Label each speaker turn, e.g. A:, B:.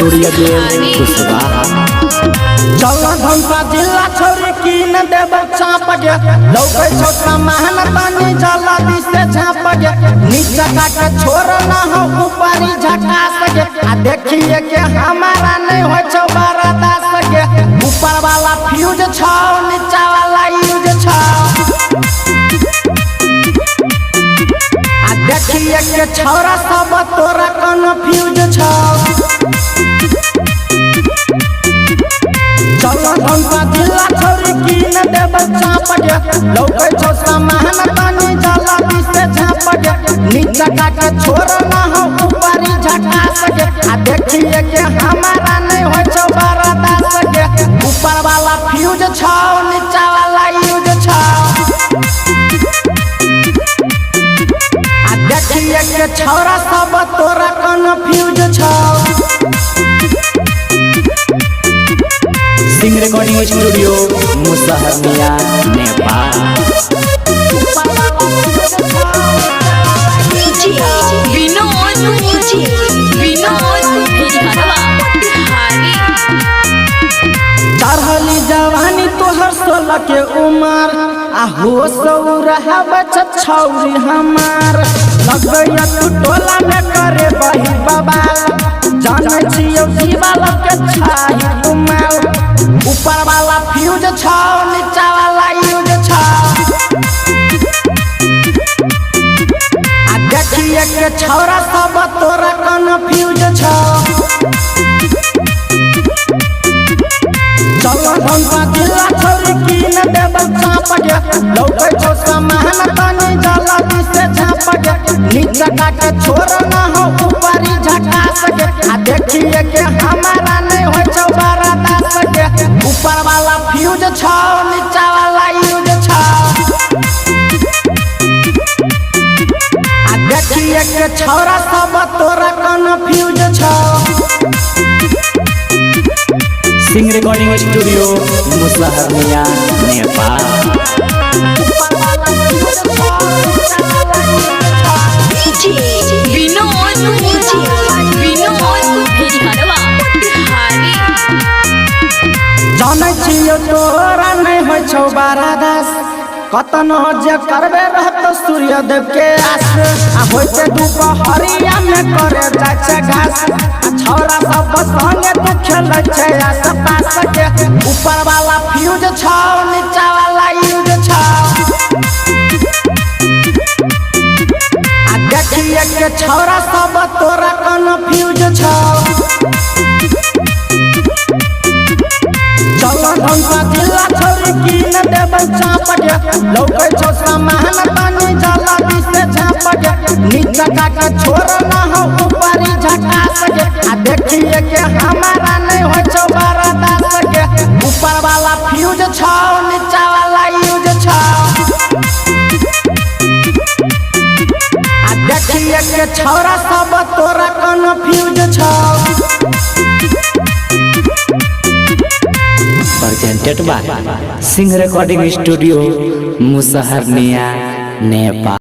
A: सूर्य देव कुशवाहा।
B: चलो धमसा जिला छोरी की न देव चाप गे लौके छोटा महन तानी जला दिसे झाप गे नीचे काटे छोड़ ना हो ऊपरी झका सके आ देखिए के हमारा नहीं हो छो बरदास गे ऊपर वाला फ्यूज छाओ नीचे वाला यूज छाओ आ देखिए के छोरा सब तोरा कन्फ्यूज छाओ। चलो धमसा जिला छोरी की न देव चाप गे लौके छोटा महन तानी जला दिसे झाप गे नीचे काटे छोड़ ना हो ऊपरी झका सके आ देखिए के हमारा नहीं हो छो बरदास गे ऊपर वाला फ्यूज छाओ नीचे वाला यूज छाओ आ देखिए के छोरा सब तोरा कन्फ्यूज छाओ।
A: Singh recording studio Musaharniya Nepal.
B: चढ़ली जवानी तोहर 16 के उमर आ हो सौ रहा बचत छौरी हमार लगैया तू टोला में करे बही बाबा जाने छियो दीवाल के छाई उमर ऊपर वाला फ्यूज छाओ नीचे वाला यूज छाओ आ देखिए के छौरा सब तोरा कन्फ्यूज छाओ। चलो धमसा जिला छोरी की न देव चाप गे लौके छोटा महन तानी जला दिसे झाप गे नीचे काटे छोड़ ना हो ऊपरी झका सके आ देखिए के हमारा नहीं हो छो बरदास गे ऊपर वाला फ्यूज छाओ नीचे वाला यूज छाओ आ देखिए के छोरा सब तोरा कन्फ्यूज छाओ।
A: Singh recording studio Musaharniya Nepal.
B: जाने छियो तोरा नहीं हो छो बरदास कतनो जे करबे रहत सूर्य देव के आस आ होते दुपहरिया में करे जाय छै घास आ छौरा सब संगे तू खेलै छै आस पास के ऊपर वाला फ्यूज छाओ नीचे वाला यूज छाओ आ देखिए के छौरा सब तोरा कन्फ्यूज छाओ। चलो धमसा जिला छोरी की न देव चाप गे लौके छोटा महन तानी जला दिसे झाप गे नीचे काटे छोड़ ना हो ऊपरी झका सके आ देखिए के हमारा नहीं हो छो बरदास गे ऊपर वाला फ्यूज छाओ नीचे वाला यूज छाओ आ देखिए के छौरा सब तोरा कन्फ्यूज छाओ।
A: Presented by Singh recording studio Musaharniya Nepal.